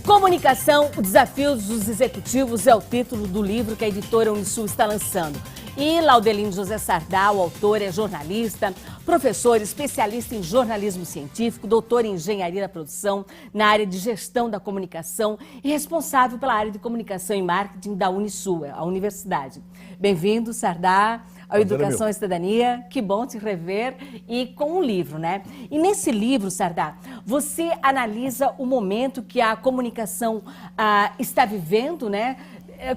Comunicação, o desafio dos executivos é o título do livro que a editora Unisul está lançando. E Laudelino José Sardá, o autor, é jornalista, professor, especialista em jornalismo científico, doutor em engenharia da produção, na área de gestão da comunicação e responsável pela área de comunicação e marketing da Unisul, a universidade. Bem-vindo, Sardá, ao Educação e Cidadania. Que bom te rever e com um livro, né? E nesse livro, Sardá, você analisa o momento que a comunicação está vivendo, né?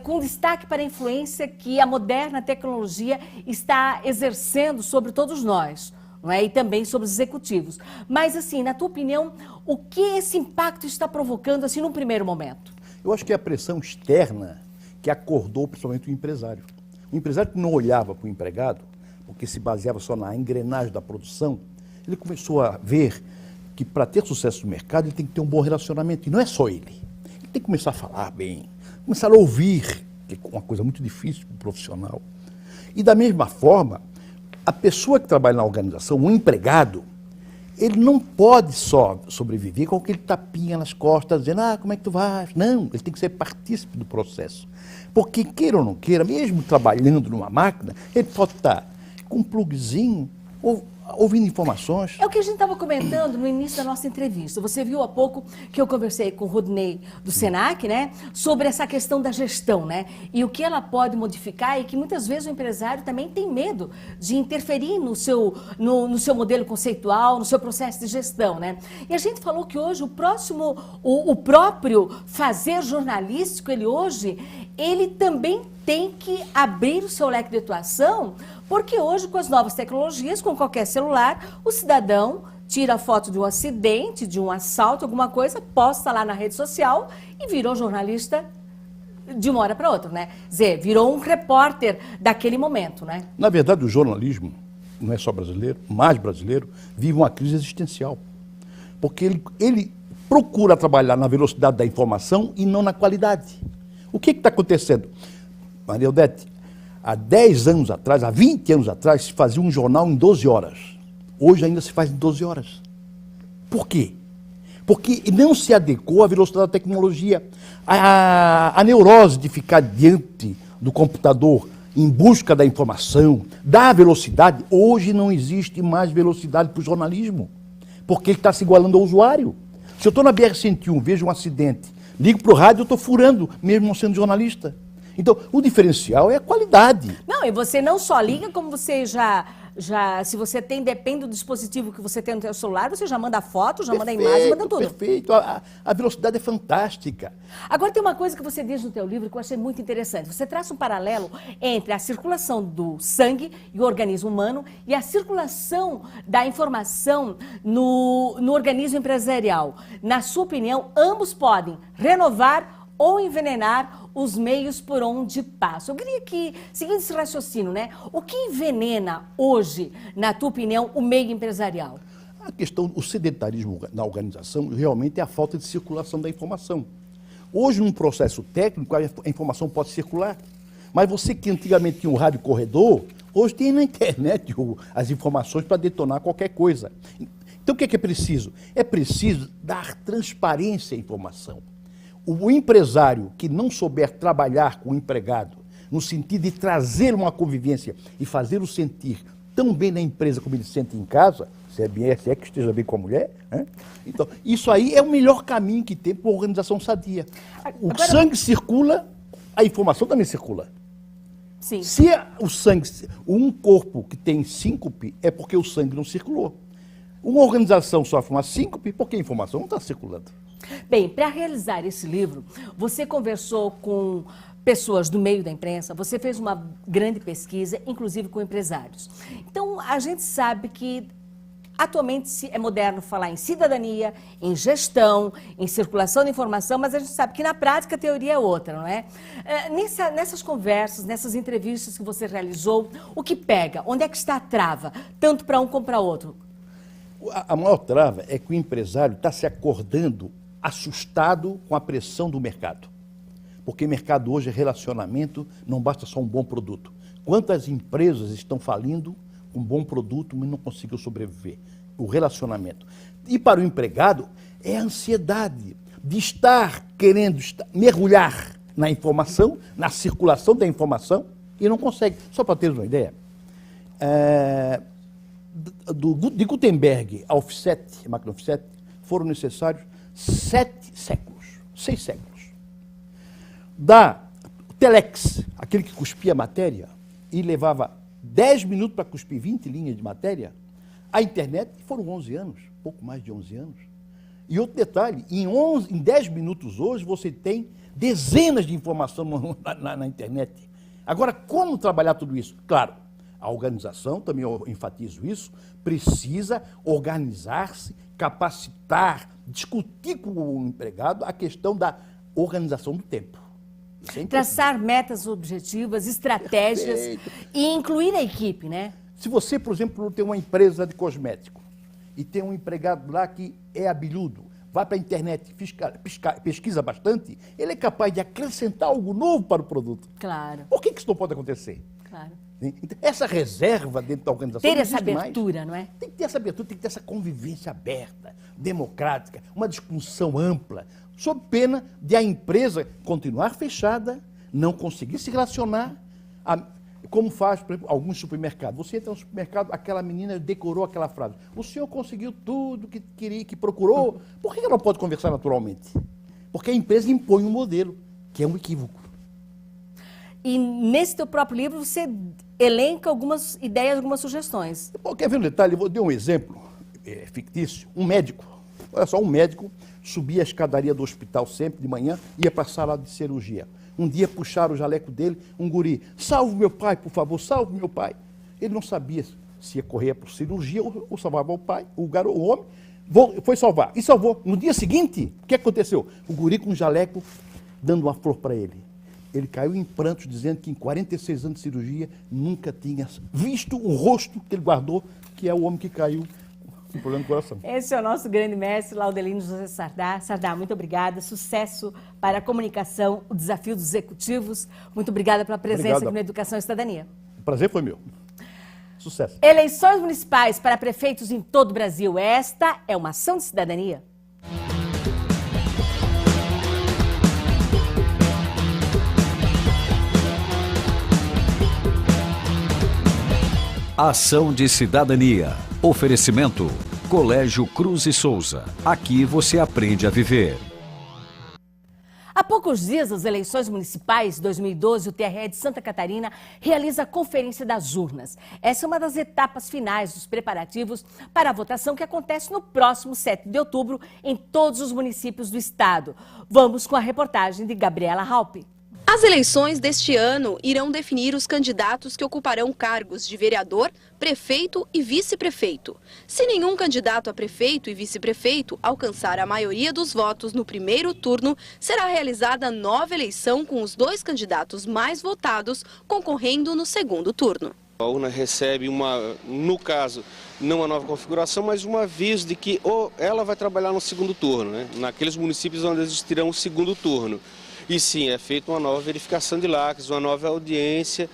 Com destaque para a influência que a moderna tecnologia está exercendo sobre todos nós, não é? E também sobre os executivos. Mas, assim, na tua opinião, o que esse impacto está provocando, assim, num primeiro momento? Eu acho que é a pressão externa que acordou principalmente o empresário. O empresário que não olhava para o empregado, porque se baseava só na engrenagem da produção, ele começou a ver que para ter sucesso no mercado ele tem que ter um bom relacionamento. E não é só ele. Ele tem que começar a falar bem, começar a ouvir, que é uma coisa muito difícil para o profissional. E da mesma forma, a pessoa que trabalha na organização, o empregado, ele não pode só sobreviver com aquele tapinha nas costas, dizendo, como é que tu vais? Não, ele tem que ser partícipe do processo. Porque, queira ou não queira, mesmo trabalhando numa máquina, ele pode estar com um plugzinho, ouvindo informações. É o que a gente estava comentando no início da nossa entrevista. Você viu há pouco que eu conversei com o Rodney do Senac, né, sobre essa questão da gestão, né, e o que ela pode modificar e que muitas vezes o empresário também tem medo de interferir no seu modelo conceitual, no seu processo de gestão, né. E a gente falou que hoje o próprio fazer jornalístico, ele também tem que abrir o seu leque de atuação, porque hoje, com as novas tecnologias, com qualquer celular, o cidadão tira a foto de um acidente, de um assalto, alguma coisa, posta lá na rede social e virou jornalista de uma hora para outra, né? Quer dizer, virou um repórter daquele momento, né? Na verdade, o jornalismo, não é só brasileiro, mas brasileiro, vive uma crise existencial. Porque ele procura trabalhar na velocidade da informação e não na qualidade. O que está acontecendo? Maria Odete, há 10 anos atrás, há 20 anos atrás, se fazia um jornal em 12 horas. Hoje ainda se faz em 12 horas. Por quê? Porque não se adequou à velocidade da tecnologia. A neurose de ficar diante do computador em busca da informação, da velocidade, hoje não existe mais velocidade para o jornalismo, porque ele está se igualando ao usuário. Se eu estou na BR-101, vejo um acidente, ligo para o rádio, eu estou furando, mesmo não sendo jornalista. Então, o diferencial é a qualidade. Não, e você não só liga, como você se você tem, depende do dispositivo que você tem no seu celular, você já manda foto, já manda imagem, manda tudo. Perfeito, a velocidade é fantástica. Agora tem uma coisa que você diz no teu livro que eu achei muito interessante. Você traça um paralelo entre a circulação do sangue e o organismo humano e a circulação da informação no organismo empresarial. Na sua opinião, ambos podem renovar ou envenenar os meios por onde passam. Eu queria que, seguindo esse raciocínio, né? O que envenena hoje, na tua opinião, o meio empresarial? A questão, o sedentarismo na organização realmente é a falta de circulação da informação. Hoje, num processo técnico, a informação pode circular, mas você que antigamente tinha um rádio corredor, hoje tem na internet as informações para detonar qualquer coisa. Então, o que é preciso? É preciso dar transparência à informação. O empresário que não souber trabalhar com o empregado, no sentido de trazer uma convivência e fazê-lo sentir tão bem na empresa como ele sente em casa, se é que esteja bem com a mulher, né? Então, isso aí é o melhor caminho que tem para uma organização sadia. O sangue circula, a informação também circula. Sim. Se o sangue, um corpo que tem síncope, é porque o sangue não circulou. Uma organização sofre uma síncope porque a informação não está circulando. Bem, para realizar esse livro, você conversou com pessoas do meio da imprensa, você fez uma grande pesquisa, inclusive com empresários. Então, a gente sabe que atualmente é moderno falar em cidadania, em gestão, em circulação de informação, mas a gente sabe que na prática a teoria é outra, não é? Nessas conversas, nessas entrevistas que você realizou, o que pega? Onde é que está a trava, tanto para um como para outro? A maior trava é que o empresário está se acordando assustado com a pressão do mercado. Porque mercado hoje é relacionamento, não basta só um bom produto. Quantas empresas estão falindo com um bom produto, mas não conseguiram sobreviver? O relacionamento. E para o empregado, é a ansiedade. de estar querendo mergulhar na informação, na circulação da informação, e não consegue. Só para ter uma ideia, de Gutenberg a offset, a máquina offset, foram necessários 6 séculos. Da telex, aquele que cuspia matéria, e levava 10 minutos para cuspir 20 linhas de matéria, a internet foram 11 anos, pouco mais de 11 anos. E outro detalhe, em 10 minutos hoje você tem dezenas de informações na internet. Agora, como trabalhar tudo isso? Claro, a organização, também eu enfatizo isso, precisa organizar-se, capacitar, discutir com o empregado a questão da organização do tempo. Traçar metas objetivas, estratégias. Perfeito. E incluir a equipe, né? Se você, por exemplo, tem uma empresa de cosmético e tem um empregado lá que é abelhudo, vai para a internet, pesquisa bastante, ele é capaz de acrescentar algo novo para o produto. Claro. Por que isso não pode acontecer? Claro. Então, essa reserva dentro da organização... Ter essa abertura, não é? Tem que ter essa abertura, tem que ter essa convivência aberta, democrática, uma discussão ampla, sob pena de a empresa continuar fechada, não conseguir se relacionar, como faz, por exemplo, alguns supermercados. Você entra no supermercado, aquela menina decorou aquela frase. O senhor conseguiu tudo que queria, que procurou. Por que ela não pode conversar naturalmente? Porque a empresa impõe um modelo, que é um equívoco. E nesse teu próprio livro você elenca algumas ideias, algumas sugestões. Bom, quer ver um detalhe? Eu vou dar um exemplo fictício. Um médico, olha só, um médico subia a escadaria do hospital sempre de manhã, ia para a sala de cirurgia. Um dia puxaram o jaleco dele, um guri, salve meu pai, por favor, salve meu pai. Ele não sabia se ia correr por cirurgia ou salvava o pai, o homem, foi salvar. E salvou. No dia seguinte, o que aconteceu? O guri com o jaleco dando uma flor para ele. Ele caiu em prantos, dizendo que em 46 anos de cirurgia nunca tinha visto o rosto que ele guardou, que é o homem que caiu com problema no coração. Esse é o nosso grande mestre, Laudelino José Sardá. Sardá, muito obrigada. Sucesso para a comunicação, o desafio dos executivos. Muito obrigada pela presença aqui no Educação e Cidadania. O prazer foi meu. Sucesso. Eleições municipais para prefeitos em todo o Brasil. Esta é uma ação de cidadania. Ação de Cidadania. Oferecimento: Colégio Cruz e Souza. Aqui você aprende a viver. Há poucos dias das eleições municipais 2012, o TRE de Santa Catarina realiza a Conferência das Urnas. Essa é uma das etapas finais dos preparativos para a votação que acontece no próximo 7 de outubro em todos os municípios do estado. Vamos com a reportagem de Gabriela Halpe. As eleições deste ano irão definir os candidatos que ocuparão cargos de vereador, prefeito e vice-prefeito. Se nenhum candidato a prefeito e vice-prefeito alcançar a maioria dos votos no primeiro turno, será realizada nova eleição com os 2 candidatos mais votados concorrendo no segundo turno. A urna recebe no caso, não uma nova configuração, mas um aviso de que ela vai trabalhar no segundo turno, né? Naqueles municípios onde existirão o segundo turno. E sim, é feita uma nova verificação de lacres, uma nova audiência,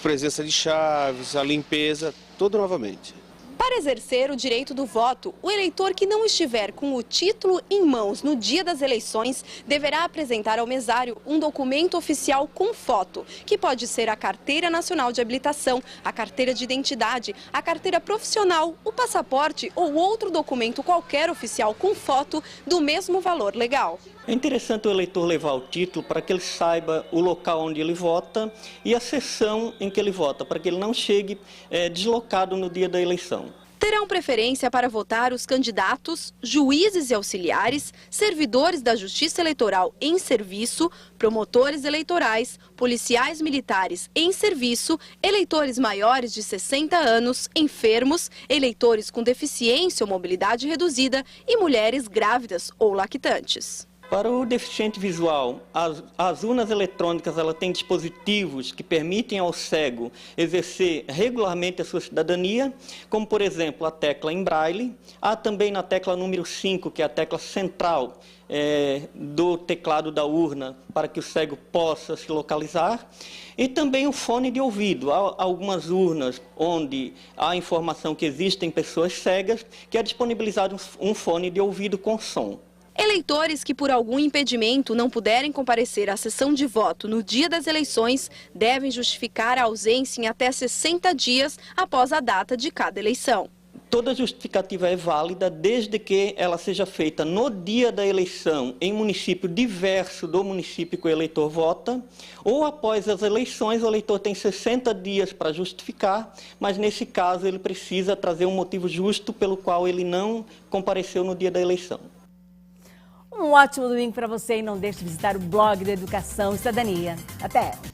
presença de chaves, a limpeza, tudo novamente. Para exercer o direito do voto, o eleitor que não estiver com o título em mãos no dia das eleições deverá apresentar ao mesário um documento oficial com foto, que pode ser a Carteira Nacional de Habilitação, a Carteira de Identidade, a Carteira Profissional, o passaporte ou outro documento qualquer oficial com foto do mesmo valor legal. É interessante o eleitor levar o título para que ele saiba o local onde ele vota e a sessão em que ele vota, para que ele não chegue deslocado no dia da eleição. Terão preferência para votar os candidatos, juízes e auxiliares, servidores da Justiça Eleitoral em serviço, promotores eleitorais, policiais militares em serviço, eleitores maiores de 60 anos, enfermos, eleitores com deficiência ou mobilidade reduzida e mulheres grávidas ou lactantes. Para o deficiente visual, as urnas eletrônicas têm dispositivos que permitem ao cego exercer regularmente a sua cidadania, como, por exemplo, a tecla em braille. Há também na tecla número 5, que é a tecla central do teclado da urna, para que o cego possa se localizar. E também o fone de ouvido. Há algumas urnas onde há informação que existem pessoas cegas, que é disponibilizado um fone de ouvido com som. Eleitores que por algum impedimento não puderem comparecer à sessão de voto no dia das eleições devem justificar a ausência em até 60 dias após a data de cada eleição. Toda justificativa é válida desde que ela seja feita no dia da eleição em município diverso do município que o eleitor vota, ou após as eleições o eleitor tem 60 dias para justificar, mas nesse caso ele precisa trazer um motivo justo pelo qual ele não compareceu no dia da eleição. Um ótimo domingo para você e não deixe de visitar o blog da Educação e Cidadania. Até!